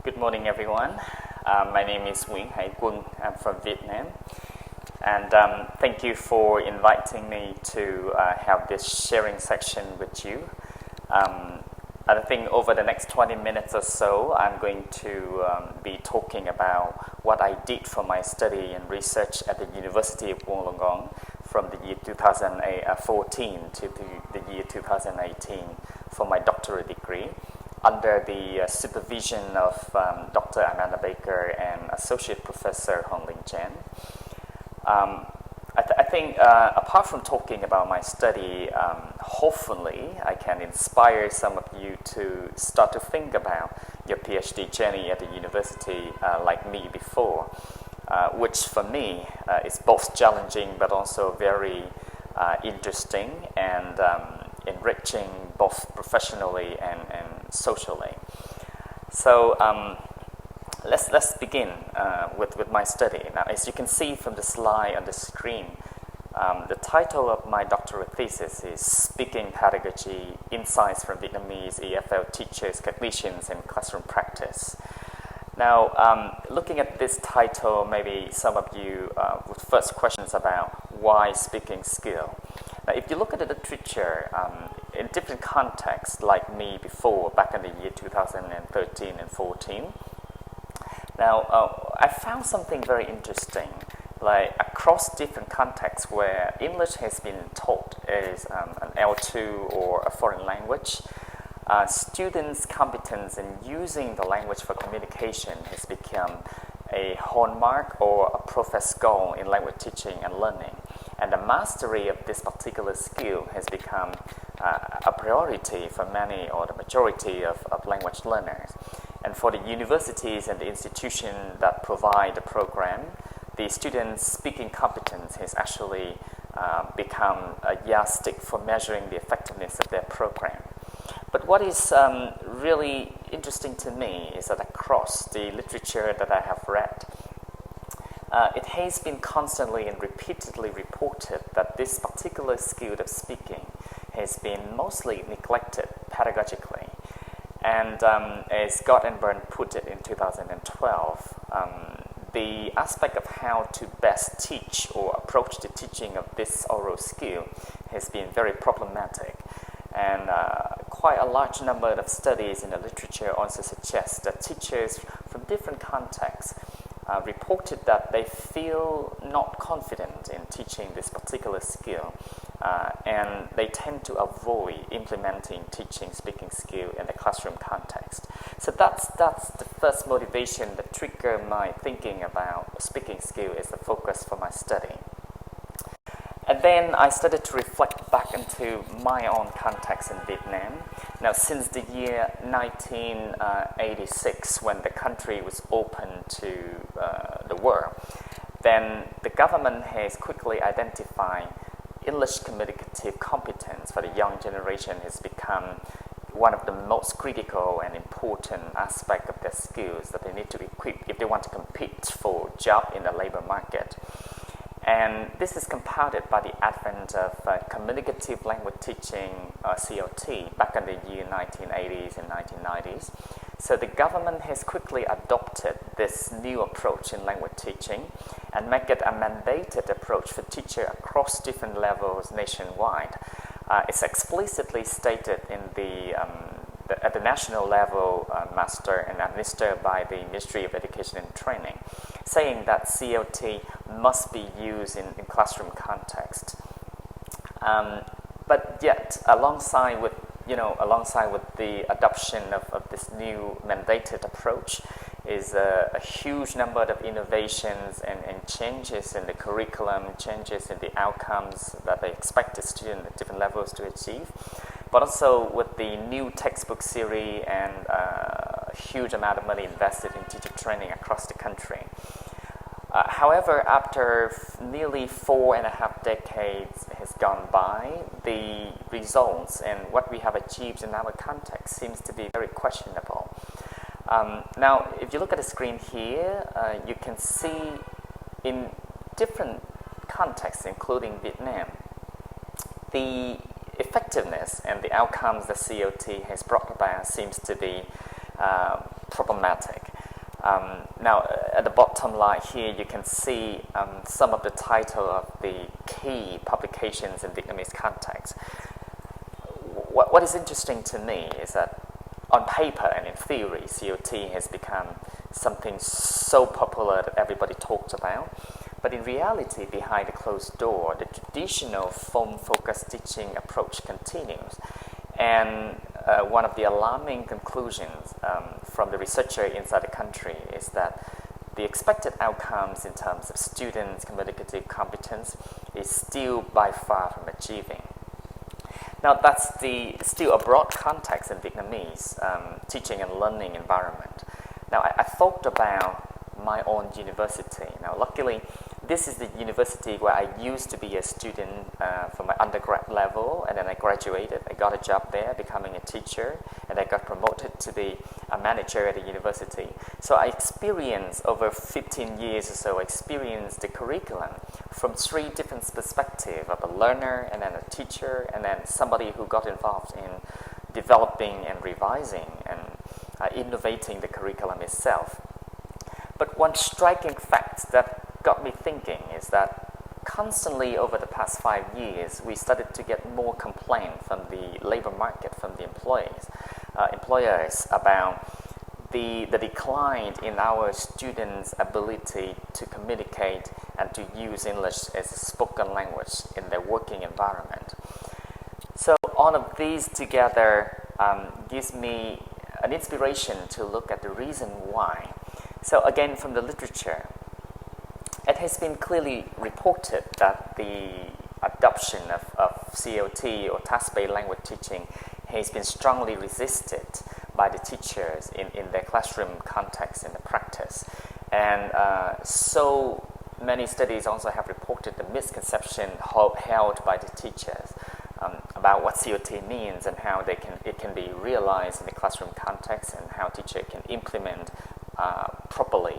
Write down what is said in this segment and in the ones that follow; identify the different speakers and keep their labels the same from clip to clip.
Speaker 1: Good morning, everyone. My name is Nguyễn Hải Quân. I'm from Vietnam. And thank you for inviting me to have this sharing section with you. I think over the next 20 minutes or so, I'm going to be talking about what I did for my study and research at the University of Wollongong from the year 2014 to the year 2018 for my doctorate degree, under the supervision of Dr. Amanda Baker and Associate Professor Hong Ling Chen. I think apart from talking about my study, hopefully I can inspire some of you to start to think about your PhD journey at the university like me before, which for me is both challenging but also very interesting and enriching both professionally and socially. So let's begin with my study. Now, as you can see from the slide on the screen, the title of my doctorate thesis is Speaking Pedagogy, Insights from Vietnamese EFL Teachers, Cognitions, and Classroom Practice. Now, looking at this title, maybe some of you would first questions about why speaking skill. Now, if you look at the literature, in different contexts, like me before, back in the year 2013 and 14, now I found something very interesting. Like across different contexts where English has been taught as an L2 or a foreign language, students' competence in using the language for communication has become a hallmark or a professed goal in language teaching and learning. And the mastery of this particular skill has become a priority for many or the majority of language learners. And for the universities and the institutions that provide the program, the students' speaking competence has actually become a yardstick for measuring the effectiveness of their program. But what is really interesting to me is that across the literature that I have read, it has been constantly and repeatedly reported that this particular skill of speaking has been mostly neglected pedagogically. And as Scott and Byrne put it in 2012, the aspect of how to best teach or approach the teaching of this oral skill has been very problematic. And quite a large number of studies in the literature also suggest that teachers from different contexts reported that they feel not confident in teaching this particular skill, and they tend to avoid implementing teaching speaking skill in the classroom context. So that's the first motivation that triggered my thinking about speaking skill as the focus for my study. And then I started to reflect back into my own context in Vietnam. Now, since the year 1986, when the country was open to the world, then the government has quickly identified English communicative competence for the young generation has become one of the most critical and important aspects of their skills that they need to equip if they want to compete for a job in the labor market. And this is compounded by the advent of communicative language teaching, CLT, back in the year 1980s and 1990s. So the government has quickly adopted this new approach in language teaching and make it a mandated approach for teachers across different levels nationwide. It's explicitly stated in at the national level, mastered and administered by the Ministry of Education and Training, saying that CLT must be used in classroom context. But yet, alongside with the adoption of this new mandated approach, is a huge number of innovations and changes in the curriculum, changes in the outcomes that they expect the student at different levels to achieve. But also with the new textbook series and a huge amount of money invested in teacher training across the country. However, after nearly 4.5 decades has gone by, the results and what we have achieved in our context seems to be very questionable. Now, if you look at the screen here, you can see in different contexts, including Vietnam, the effectiveness and the outcomes that CLT has brought about seems to be problematic. Now, at the bottom line here, you can see some of the title of the key publications in Vietnamese context. What is interesting to me is that on paper and in theory, COT has become something so popular that everybody talks about. But in reality, behind the closed door, the traditional form-focused teaching approach continues. And one of the alarming conclusions from the researcher inside the country is that the expected outcomes in terms of students' communicative competence is still by far from achieving. Now, that's still a broad context in Vietnamese teaching and learning environment. Now, I thought about my own university. Now, luckily, this is the university where I used to be a student for my undergrad level, and then I graduated. I got a job there, becoming a teacher, and I got promoted to be a manager at the university. So I experienced, over 15 years or so, experienced the curriculum from 3 different perspectives, of a learner, and then a teacher, and then somebody who got involved in developing and revising and innovating the curriculum itself. But one striking fact that got me thinking is that constantly over the past 5 years, we started to get more complaints from the labor market, from the employers about the decline in our students' ability to communicate and to use English as a spoken language in their working environment. So all of these together gives me an inspiration to look at the reason why. So again, from the literature, it has been clearly reported that the adoption of COT or task-based language teaching has been strongly resisted by the teachers in their classroom context, in the practice. And so many studies also have reported the misconception held by the teachers about what COT means and how it can be realized in the classroom context and how teacher can implement properly.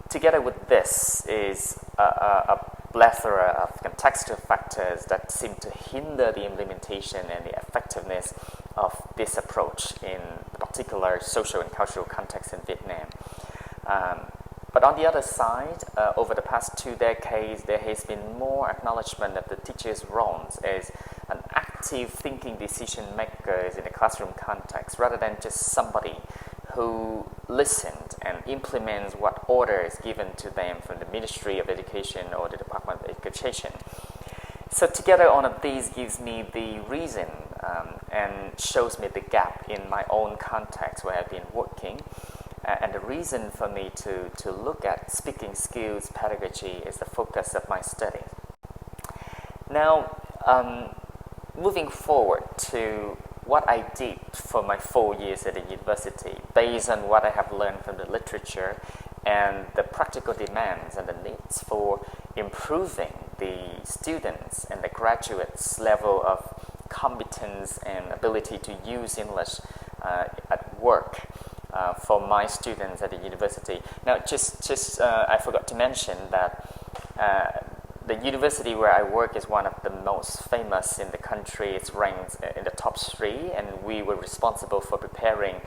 Speaker 1: Together with this is a plethora of contextual factors that seem to hinder the implementation and the effectiveness of this approach in particular social and cultural context in Vietnam. But on the other side, over the past 2 decades, there has been more acknowledgement of the teacher's roles as an active thinking decision makers in the classroom context, rather than just somebody who listened and implements what order is given to them from the Ministry of Education or the Department of Education. So together, all of these gives me the reason and shows me the gap in my own context where I've been working, and the reason for me to look at speaking skills pedagogy is the focus of my study. Now, moving forward to what I did for my 4 years at the university, based on what I have learned from the literature and the practical demands and the needs for improving the students and the graduates' level of competence and ability to use English at work for my students at the university. Now, I forgot to mention that the university where I work is one of the most famous in the country. It's ranked in the top 3, and we were responsible for preparing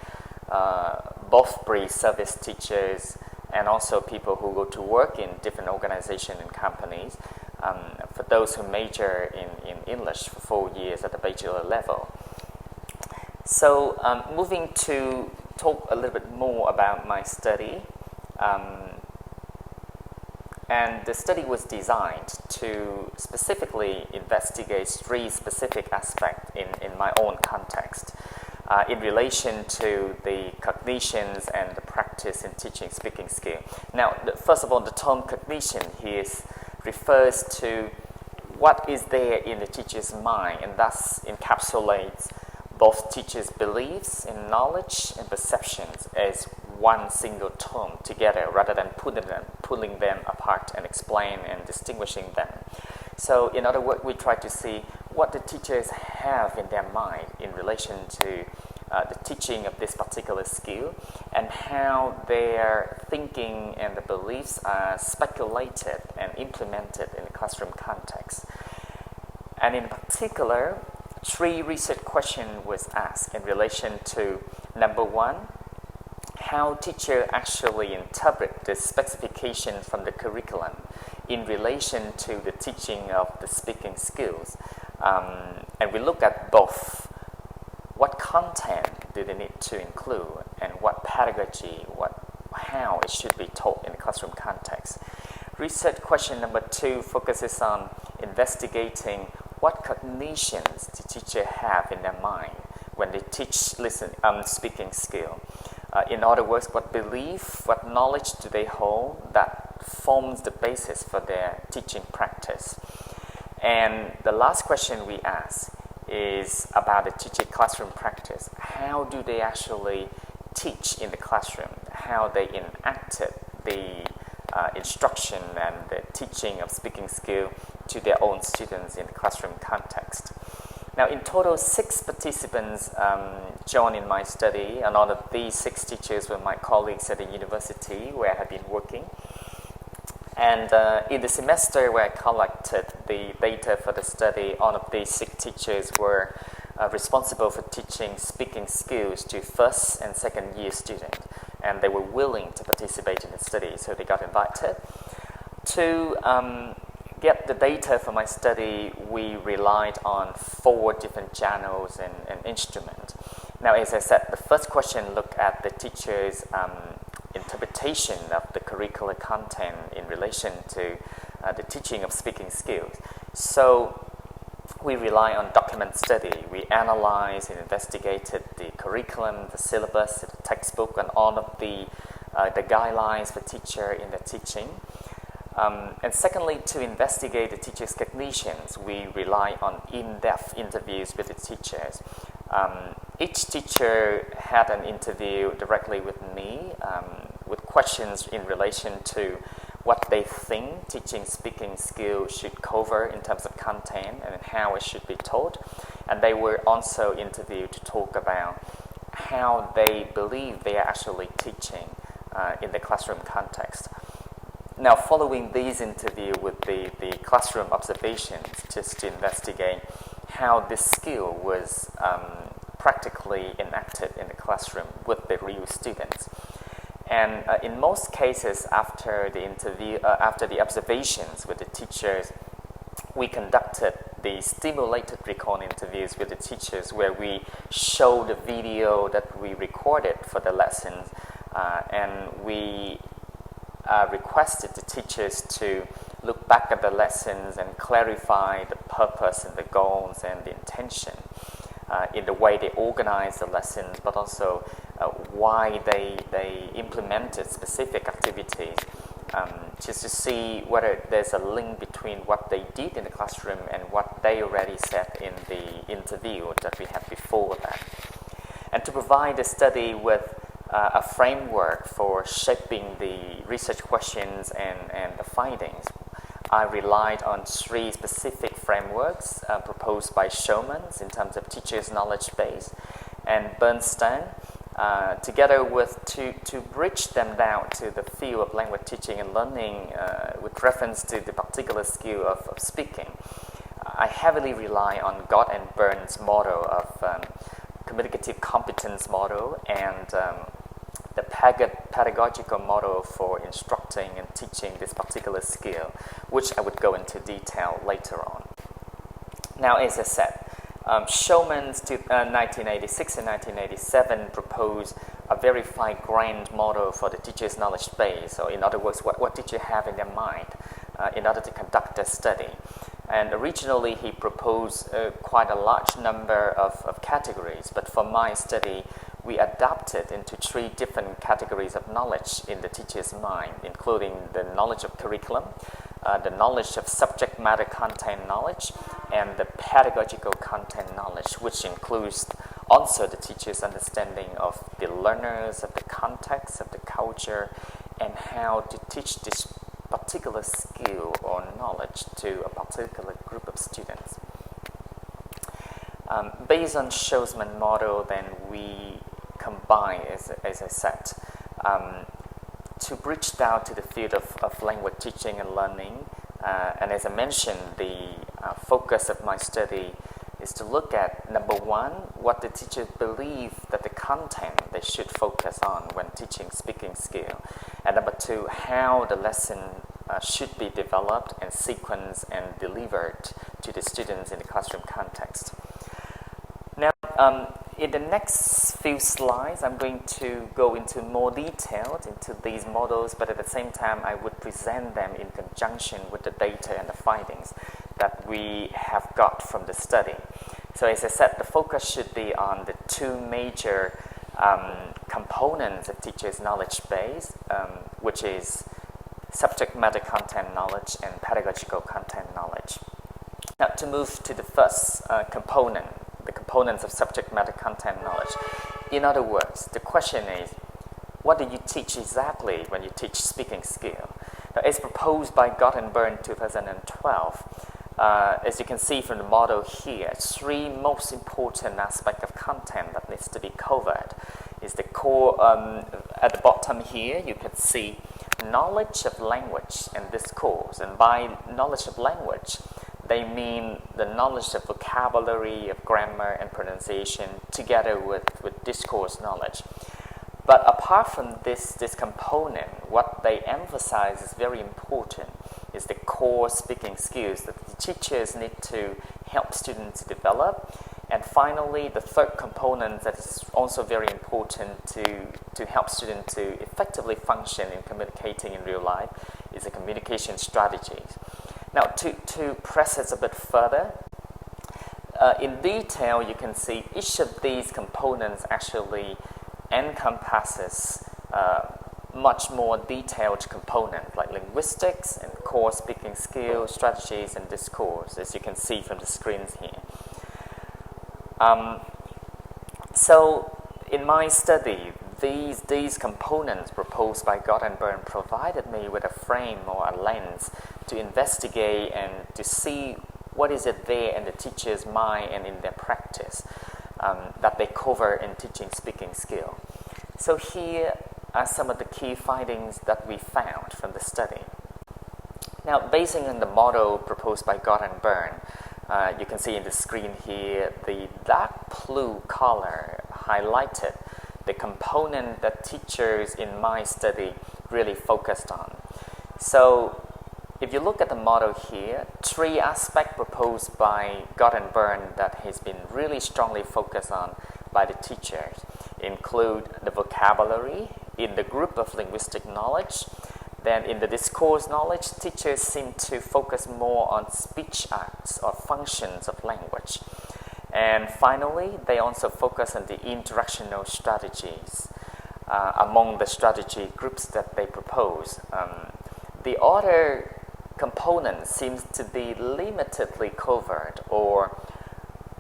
Speaker 1: both pre-service teachers and also people who go to work in different organizations and companies for those who major in English for 4 years at the bachelor level. So moving to talk a little bit more about my study. And the study was designed to specifically investigate 3 specific aspects in my own context in relation to the cognitions and the practice in teaching speaking skill. Now, first of all, the term cognition here refers to what is there in the teacher's mind, and thus encapsulates both teachers' beliefs and knowledge and perceptions as one single term together, rather than pulling them apart and explain and distinguishing them. So in other words, we try to see what the teachers have in their mind in relation to the teaching of this particular skill, and how their thinking and the beliefs are speculated and implemented in the classroom context. And in particular, 3 research questions was asked in relation to, number 1, how teachers actually interpret the specification from the curriculum in relation to the teaching of the speaking skills. And we look at both what content do they need to include and what pedagogy, how it should be taught in the classroom context. Research question number 2 focuses on investigating what cognitions the teacher have in their mind when they teach speaking skill. In other words, what belief, what knowledge do they hold that forms the basis for their teaching practice. And the last question we ask is about the teaching classroom practice. How do they actually teach in the classroom? How they enacted the instruction and the teaching of speaking skill to their own students in the classroom context. Now, in total, 6 participants joined in my study, and all of these 6 teachers were my colleagues at the university where I have been working. And in the semester where I collected the data for the study, all of these 6 teachers were responsible for teaching speaking skills to first and second year students, and they were willing to participate in the study, so they got invited. To get the data for my study, we relied on 4 different channels and instruments. Now, as I said, the first question looked at the teacher's interpretation of the curricular content in relation to the teaching of speaking skills. So we rely on document study. We analyzed and investigated the curriculum, the syllabus, the textbook, and all of the guidelines for teacher in the teaching. And secondly, to investigate the teacher's cognitions, we rely on in-depth interviews with the teachers. Each teacher had an interview directly with me with questions in relation to what they think teaching speaking skills should cover in terms of content and how it should be taught. And they were also interviewed to talk about how they believe they are actually teaching in the classroom context. Now, following these interviews with the classroom observations, just to investigate how this skill was practically enacted in the classroom with the real students. And in most cases, after the observations with the teachers, we conducted the stimulated recall interviews with the teachers, where we showed the video that we recorded for the lessons, and we requested the teachers to look back at the lessons and clarify the purpose and the goals and the intention in the way they organized the lessons, but also why they implemented specific activities, just to see whether there's a link between what they did in the classroom and what they already said in the interview that we had before that. And to provide the study with a framework for shaping the research questions and the findings, I relied on 3 specific frameworks proposed by Shulman in terms of teachers' knowledge base, and Bernstein, together with to bridge them down to the field of language teaching and learning with reference to the particular skill of speaking. I heavily rely on God and Byrne's model of communicative competence model and the pedagogical model for instructing and teaching this particular skill, which I would go into detail later on. Now, as I said, Shulman's 1986 and 1987 proposed a very fine-grained model for the teacher's knowledge base, or in other words, what teachers have in their mind in order to conduct their study. And originally, he proposed quite a large number of categories, but for my study, we adapted into 3 different categories of knowledge in the teacher's mind, including the knowledge of curriculum, the knowledge of subject matter content knowledge, and the pedagogical content knowledge, which includes also the teacher's understanding of the learners, of the context, of the culture, and how to teach this particular skill or knowledge to a particular group of students. Based on Shulman's model, then we combine, as I said, to bridge down to the field of language teaching and learning. And as I mentioned, the focus of my study is to look at, number one, what the teachers believe that the content they should focus on when teaching speaking skill, and number two, how the lesson should be developed and sequenced and delivered to the students in the classroom context. Now, in the next few slides, I'm going to go into more detail into these models, but at the same time, I would present them in conjunction with the data and the findings that we have got from the study. So as I said, the focus should be on the two major components of teachers' knowledge base, which is subject matter content knowledge and pedagogical content knowledge. Now, to move to the first component, the components of subject matter content knowledge. In other words, the question is, what do you teach exactly when you teach speaking skill? Now, as proposed by Gott and Byrne 2012, as you can see from the model here, three most important aspects of content that needs to be covered is the core, at the bottom here, you can see knowledge of language and discourse. And by knowledge of language, they mean the knowledge of vocabulary, of grammar and pronunciation, together with discourse knowledge. But apart from this component, what they emphasize is very important is the core speaking skills that the teachers need to help students to develop. And finally, the third component that is also very important to help students to effectively function in communicating in real life is the communication strategies. Now, to press it a bit further, in detail, you can see each of these components actually encompasses much more detailed components like linguistics and core speaking skills, strategies, and discourse, as you can see from the screens here. So, in my study, these components proposed by Gott and Byrne provided me with a frame or a lens to investigate and to see what is it there in the teacher's mind and in their practice that they cover in teaching speaking skill. So here are some of the key findings that we found from the study. Now, basing on the model proposed by Gott and Byrne, you can see in the screen here, the dark blue color highlighted the component that teachers in my study really focused on. So, if you look at the model here, three aspects proposed by Gott and Byrne that has been really strongly focused on by the teachers include the vocabulary in the group of linguistic knowledge. Then in the discourse knowledge, teachers seem to focus more on speech acts or functions of language. And finally, they also focus on the interactional strategies among the strategy groups that they propose. The other component seems to be limitedly covered or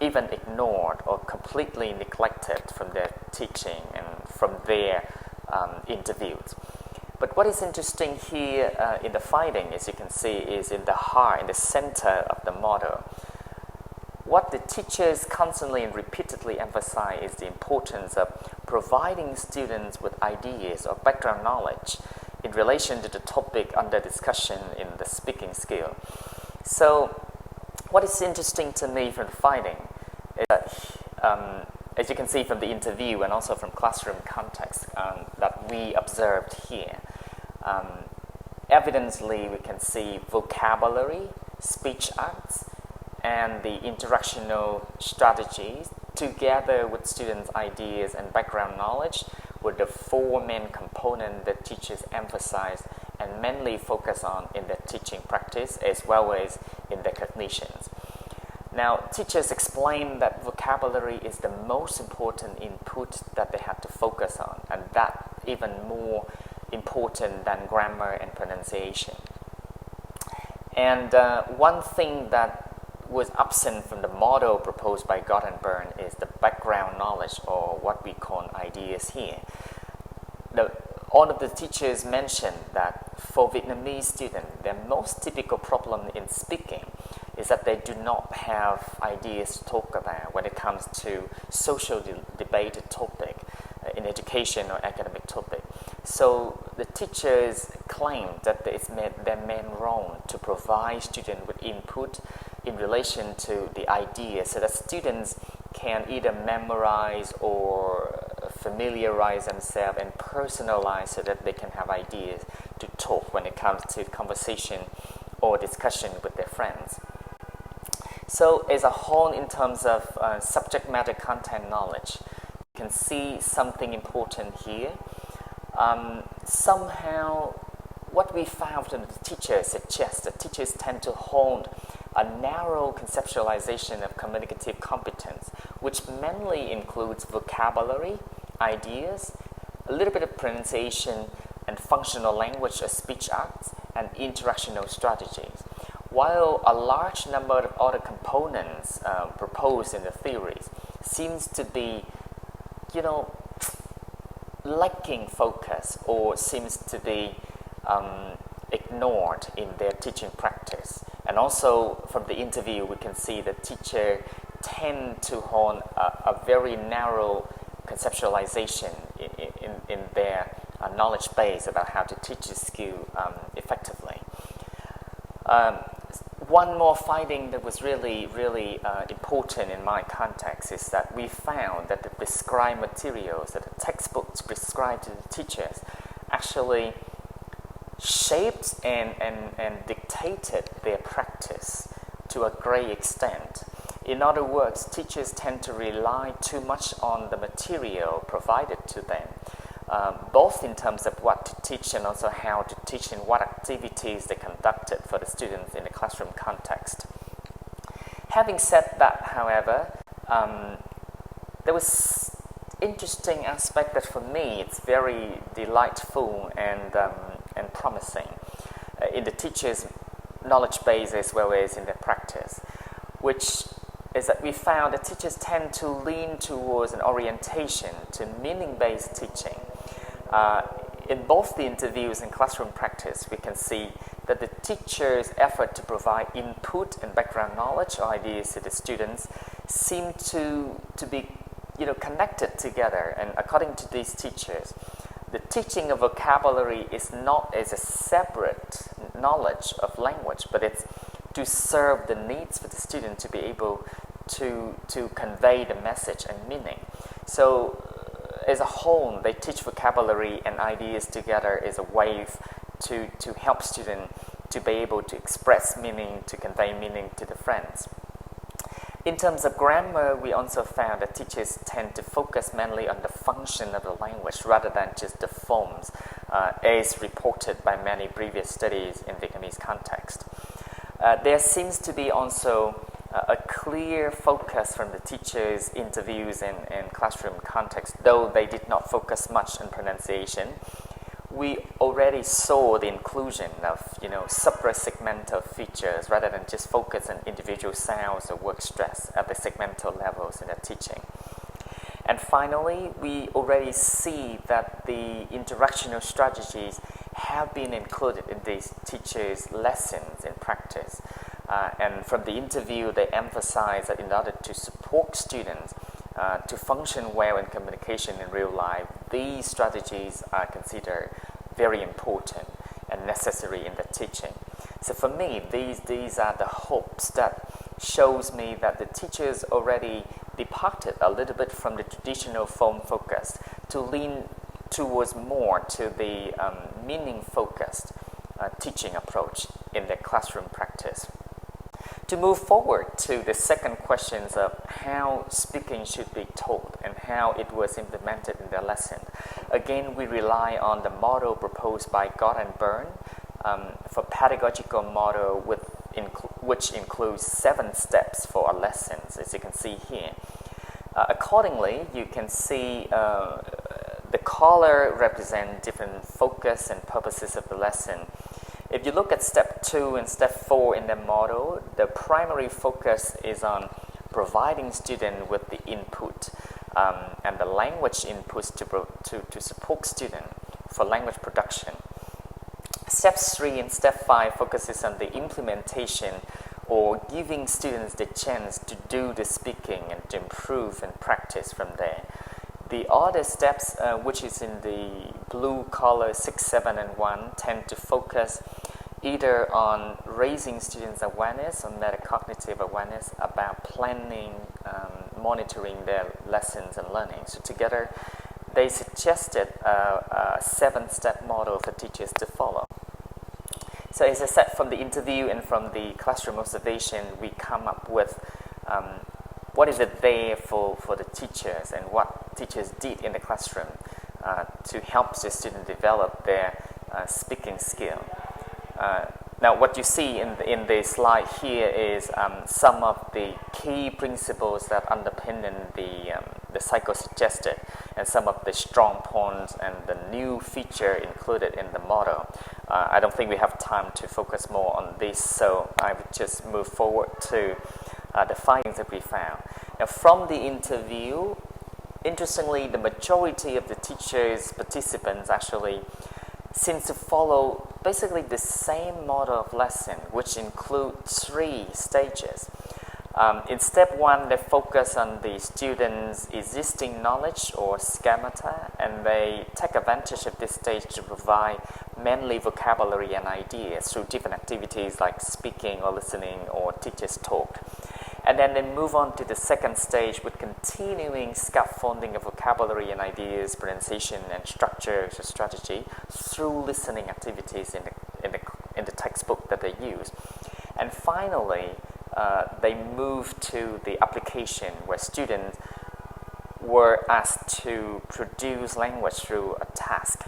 Speaker 1: even ignored or completely neglected from their teaching and from their interviews. But what is interesting here in the finding, as you can see, is in the heart, in the center of the model. What the teachers constantly and repeatedly emphasize is the importance of providing students with ideas or background knowledge in relation to the topic under discussion in the speaking skill. So, what is interesting to me from the finding is that, as you can see from the interview and also from classroom context that we observed here, evidently we can see vocabulary, speech acts, and the interactional strategies together with students' ideas and background knowledge were the four main components that teachers emphasize and mainly focus on in their teaching practice as well as in their cognitions. Now, teachers explain that vocabulary is the most important input that they have to focus on, and that even more important than grammar and pronunciation. And one thing that was absent from the model proposed by Gott and Byrne is the background knowledge, or what we call ideas here. All of the teachers mentioned that for Vietnamese students, their most typical problem in speaking is that they do not have ideas to talk about when it comes to social debated topic in education or academic topic. So the teachers claim that it's their main role to provide students with input in relation to the idea, so that students can either memorize or familiarize themselves and personalize so that they can have ideas to talk when it comes to conversation or discussion with their friends. So as a whole, in terms of subject matter content knowledge, you can see something important here. Somehow, what we found from the teachers suggests that teachers tend to hold a narrow conceptualization of communicative competence, which mainly includes vocabulary, ideas, a little bit of pronunciation, and functional language or speech arts, and interactional strategies. While a large number of other components proposed in the theories seems to be, lacking focus or seems to be ignored in their teaching practice. And also from the interview, we can see that teachers tend to hold a very narrow conceptualization in their knowledge base about how to teach this skill effectively. One more finding that was really important in my context is that we found that the prescribed materials, that the textbooks prescribed to the teachers, actually shaped and dictated their practice to a great extent. In other words, teachers tend to rely too much on the material provided to them, both in terms of what to teach and also how to teach and what activities they conducted for the students in the classroom context. Having said that, however, there was interesting aspect that for me it's very delightful and promising in the teachers' knowledge base as well as in their practice, which is that we found that teachers tend to lean towards an orientation to meaning-based teaching. In both the interviews and classroom practice, we can see that the teacher's effort to provide input and background knowledge or ideas to the students seem to be connected together. And according to these teachers, the teaching of vocabulary is not as a separate knowledge of language, but it's to serve the needs for the student to be able to convey the message and meaning. So as a whole, they teach vocabulary and ideas together as a way to help students to be able to express meaning, to convey meaning to the friends. In terms of grammar, we also found that teachers tend to focus mainly on the function of the language rather than just the forms, as reported by many previous studies in Vietnamese context. There seems to be also a clear focus from the teachers' interviews and classroom context, though they did not focus much on pronunciation. We already saw the inclusion of suprasegmental features rather than just focus on individual sounds or work stress at the segmental levels in the teaching. And finally, we already see that the interactional strategies have been included in these teachers' lessons in practice. And from the interview, they emphasize that in order to support students to function well in communication in real life, these strategies are considered very important and necessary in the teaching. So for me, these are the hopes that shows me that the teachers already departed a little bit from the traditional form focus to lean towards more to the meaning-focused teaching approach in their classroom practice. To move forward to the second questions of how speaking should be taught and how it was implemented in their lesson. Again, we rely on the model proposed by Gott and Byrne for pedagogical model which includes 7 steps for our lessons, as you can see here. Accordingly, you can see the color represent different focus and purposes of the lesson. If you look at step 2 and step 4 in the model, the primary focus is on providing students with the input and the language inputs to support students for language production. Step 3 and step 5 focuses on the implementation or giving students the chance to do the speaking and to improve and practice from there. The other steps, which is in the blue color 6, 7, and 1, tend to focus either on raising students' awareness or metacognitive awareness about planning, monitoring their lessons and learning. So together, they suggested a 7-step model for teachers to follow. So as I said, from the interview and from the classroom observation, we come up with what is it there for the teachers and what teachers did in the classroom to help the student develop their speaking skill. Now, what you see in the slide here is some of the key principles that underpin the cycle suggested, and some of the strong points and the new feature included in the model. I don't think we have time to focus more on this, so I would just move forward to the findings that we found. Now, from the interview, interestingly, the majority of the teachers, participants actually seems to follow basically the same model of lesson, which includes 3 stages. In step 1, they focus on the students' existing knowledge or schemata, and they take advantage of this stage to provide mainly vocabulary and ideas through different activities like speaking or listening or teachers' talk. And then they move on to the second stage with continuing scaffolding of vocabulary and ideas, pronunciation and structure, so strategy, through listening activities in the textbook that they use. And finally, they move to the application where students were asked to produce language through a task.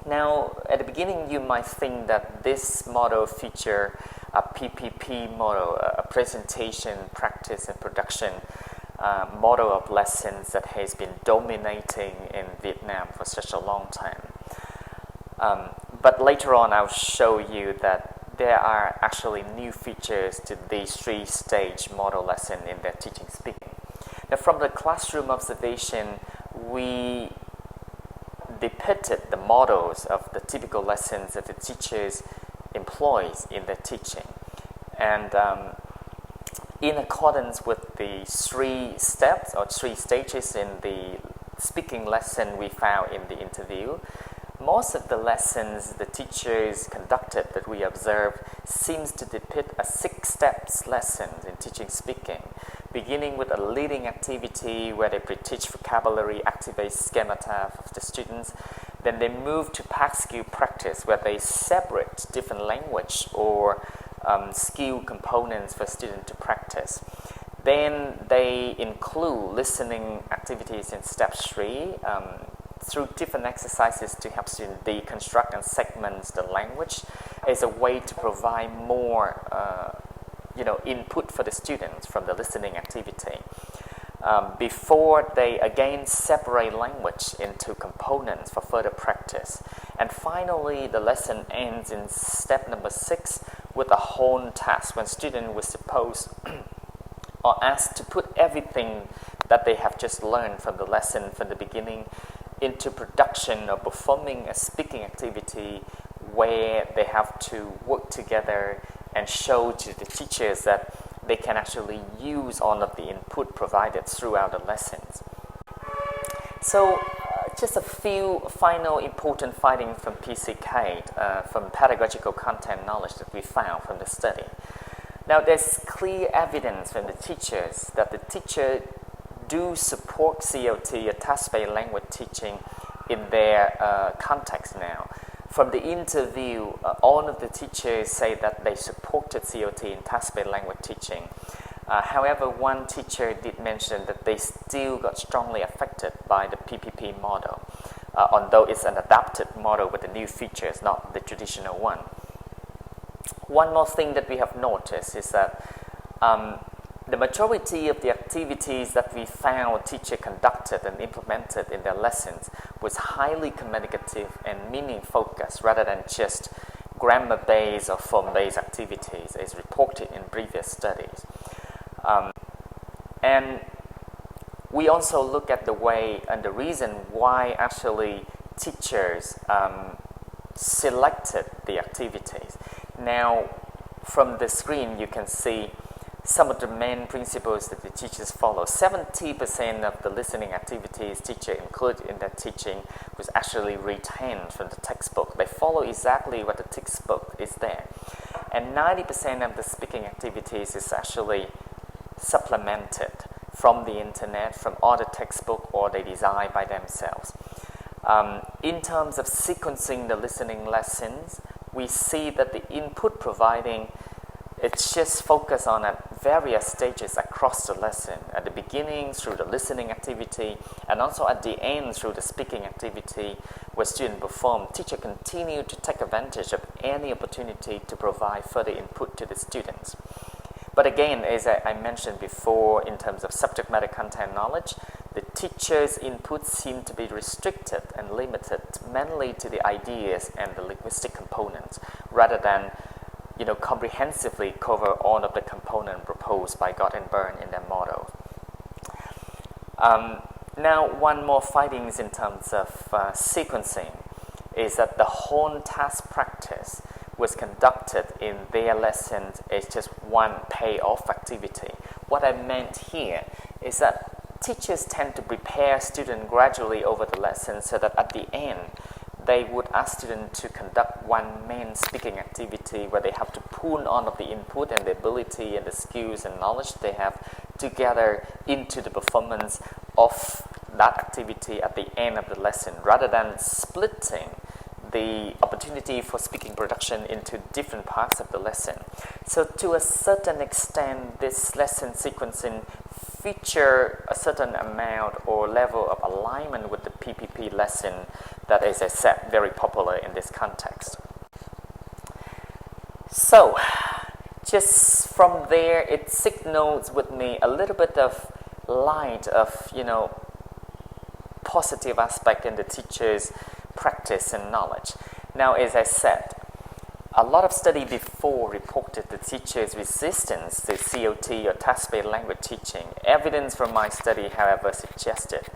Speaker 1: Now, at the beginning, you might think that this model features a PPP model, a presentation, practice, and production model of lessons that has been dominating in Vietnam for such a long time. But later on, I'll show you that there are actually new features to these 3-stage model lesson in their teaching speaking. Now, from the classroom observation, we depicted the models of the typical lessons that the teachers employs in their teaching. And in accordance with the 3 steps or 3 stages in the speaking lesson we found in the interview, most of the lessons the teachers conducted that we observed seems to depict a 6-steps lesson in teaching speaking, beginning with a leading activity where they pre-teach vocabulary, activate schemata of the students. Then they move to past skill practice, where they separate different language or skill components for students to practice. Then they include listening activities in step 3 through different exercises to help students deconstruct and segment the language as a way to provide more input for the students from the listening activity. Before they again separate language into components for further practice. And finally, the lesson ends in step number 6 with a whole task when students were supposed or asked to put everything that they have just learned from the lesson from the beginning into production or performing a speaking activity where they have to work together and show to the teachers that they can actually use all of the input provided throughout the lessons. So just a few final important findings from PCK, from pedagogical content knowledge that we found from the study. Now, there's clear evidence from the teachers that the teacher do support COT, a task-based language teaching, in their context now. From the interview, all of the teachers say that they supported COT in task-based language teaching. However, one teacher did mention that they still got strongly affected by the PPP model, although it's an adapted model with the new features, not the traditional one. One more thing that we have noticed is that the majority of the activities that we found teacher conducted and implemented in their lessons was highly communicative and meaning-focused rather than just grammar-based or form-based activities as reported in previous studies. And we also look at the way and the reason why actually teachers selected the activities. Now, from the screen you can see some of the main principles that the teachers follow. 70% of the listening activities teacher include in their teaching was actually retained from the textbook. They follow exactly what the textbook is there. And 90% of the speaking activities is actually supplemented from the internet, from other textbook, or they design by themselves. In terms of sequencing the listening lessons, we see that the input providing, it's just focused on at various stages across the lesson, at the beginning through the listening activity, and also at the end through the speaking activity where students perform. Teacher continue to take advantage of any opportunity to provide further input to the students. But again, as I mentioned before, in terms of subject matter content knowledge, the teacher's input seem to be restricted and limited mainly to the ideas and the linguistic components, rather than comprehensively cover all of the components proposed by God and Byrne in their model. Now, one more findings in terms of sequencing is that the whole task practice was conducted in their lessons as just one payoff activity. What I meant here is that teachers tend to prepare students gradually over the lesson so that at the end, they would ask students to conduct one main speaking activity where they have to pull all of the input and the ability and the skills and knowledge they have together into the performance of that activity at the end of the lesson, rather than splitting the opportunity for speaking production into different parts of the lesson. So to a certain extent, this lesson sequencing feature a certain amount or level of alignment with the PPP lesson that, as I said, very popular in this context. So, just from there, it signals with me a little bit of light of, positive aspect in the teacher's practice and knowledge. Now, as I said, a lot of study before reported the teacher's resistance to COT or task-based language teaching. Evidence from my study, however, suggested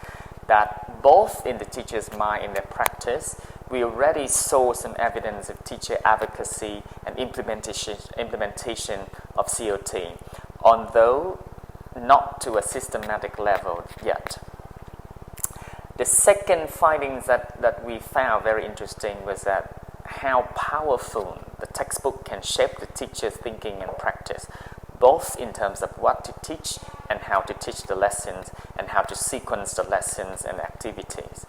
Speaker 1: that both in the teacher's mind and their practice, we already saw some evidence of teacher advocacy and implementation of COT, although not to a systematic level yet. The second findings that we found very interesting was that how powerful the textbook can shape the teacher's thinking and practice, both in terms of what to teach and how to teach the lessons and how to sequence the lessons and activities.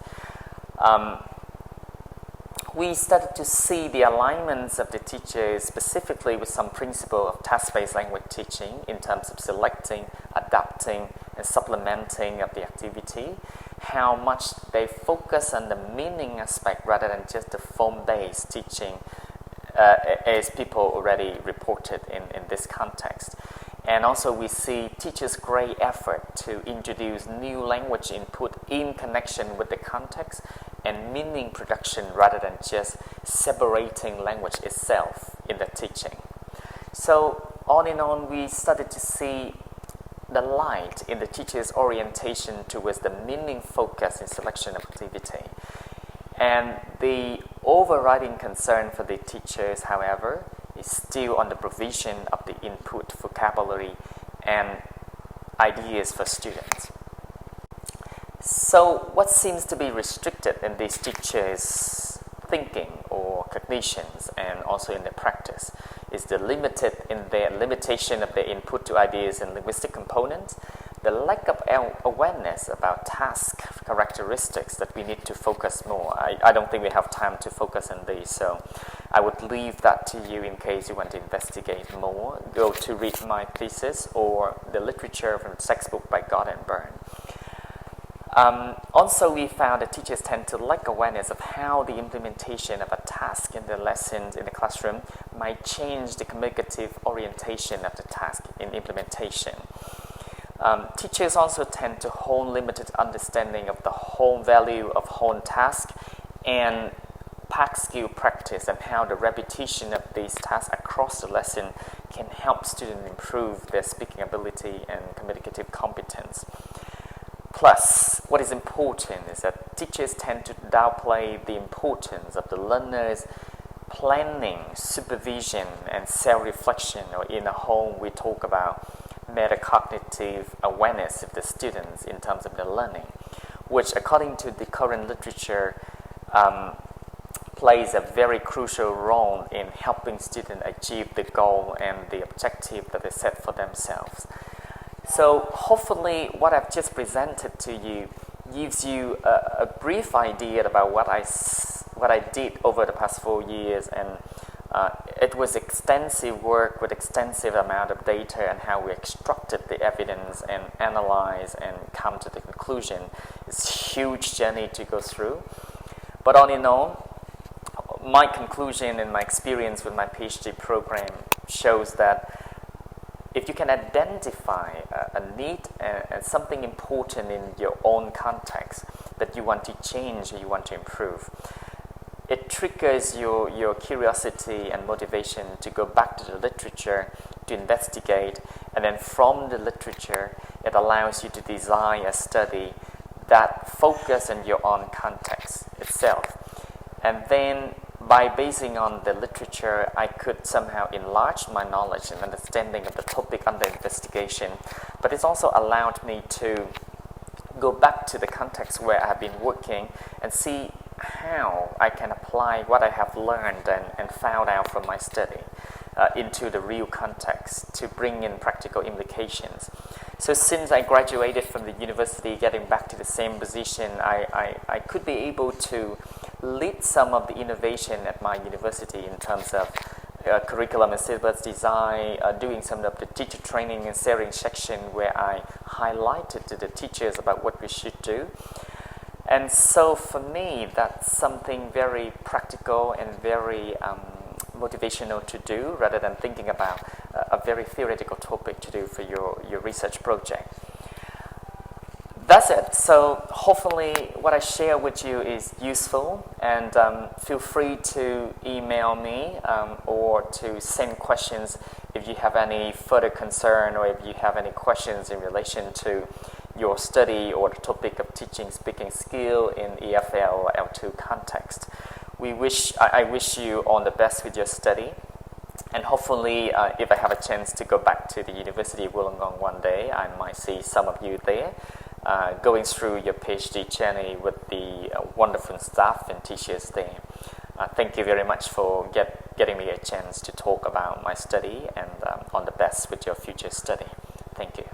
Speaker 1: We started to see the alignments of the teachers specifically with some principle of task-based language teaching in terms of selecting, adapting, and supplementing of the activity, how much they focus on the meaning aspect rather than just the form-based teaching, as people already reported in this context. And also we see teachers' great effort to introduce new language input in connection with the context and meaning production rather than just separating language itself in the teaching. So on and on, we started to see the light in the teacher's orientation towards the meaning focus in selection of activity. And the overriding concern for the teachers, however, is still on the provision of the input, vocabulary, and ideas for students. So what seems to be restricted in these teachers' thinking or cognitions and also in their practice is the limitation of their input to ideas and linguistic components, the lack of awareness about task characteristics that we need to focus more. I don't think we have time to focus on these, so I would leave that to you in case you want to investigate more. Go to read my thesis or the literature from the textbook by God and Byrne. Also, we found that teachers tend to lack awareness of how the implementation of a task in the lessons in the classroom might change the communicative orientation of the task in implementation. Teachers also tend to hold limited understanding of the whole value of whole task and pack skill practice and how the repetition of these tasks across the lesson can help students improve their speaking ability and communicative competence. Plus, what is important is that teachers tend to downplay the importance of the learner's planning, supervision, and self-reflection, or in a home we talk about metacognitive awareness of the students in terms of their learning, which according to the current literature plays a very crucial role in helping students achieve the goal and the objective that they set for themselves. So hopefully what I've just presented to you gives you a brief idea about what I did over the past 4 years, and it was extensive work with extensive amount of data and how we extracted the evidence and analyze and come to the conclusion. It's a huge journey to go through. But all in all, my conclusion and my experience with my PhD program shows that if you can identify a need and something important in your own context that you want to change or you want to improve, it triggers your curiosity and motivation to go back to the literature, to investigate, and then from the literature, it allows you to design a study that focuses on your own context itself. And then by basing on the literature, I could somehow enlarge my knowledge and understanding of the topic under investigation. But it's also allowed me to go back to the context where I have been working and see how I can apply what I have learned and found out from my study into the real context to bring in practical implications. So since I graduated from the university, getting back to the same position, I could be able to lead some of the innovation at my university in terms of curriculum and syllabus design, doing some of the teacher training and sharing section where I highlighted to the teachers about what we should do. And so for me, that's something very practical and very motivational to do rather than thinking about a very theoretical topic to do for your research project. That's it. So hopefully what I share with you is useful, and feel free to email me or to send questions if you have any further concern or if you have any questions in relation to your study or the topic of teaching speaking skill in EFL or L2 context. I wish you all the best with your study, and hopefully if I have a chance to go back to the University of Wollongong one day, I might see some of you there going through your PhD journey with the wonderful staff and teachers there. Thank you very much for getting me a chance to talk about my study, and all the best with your future study. Thank you.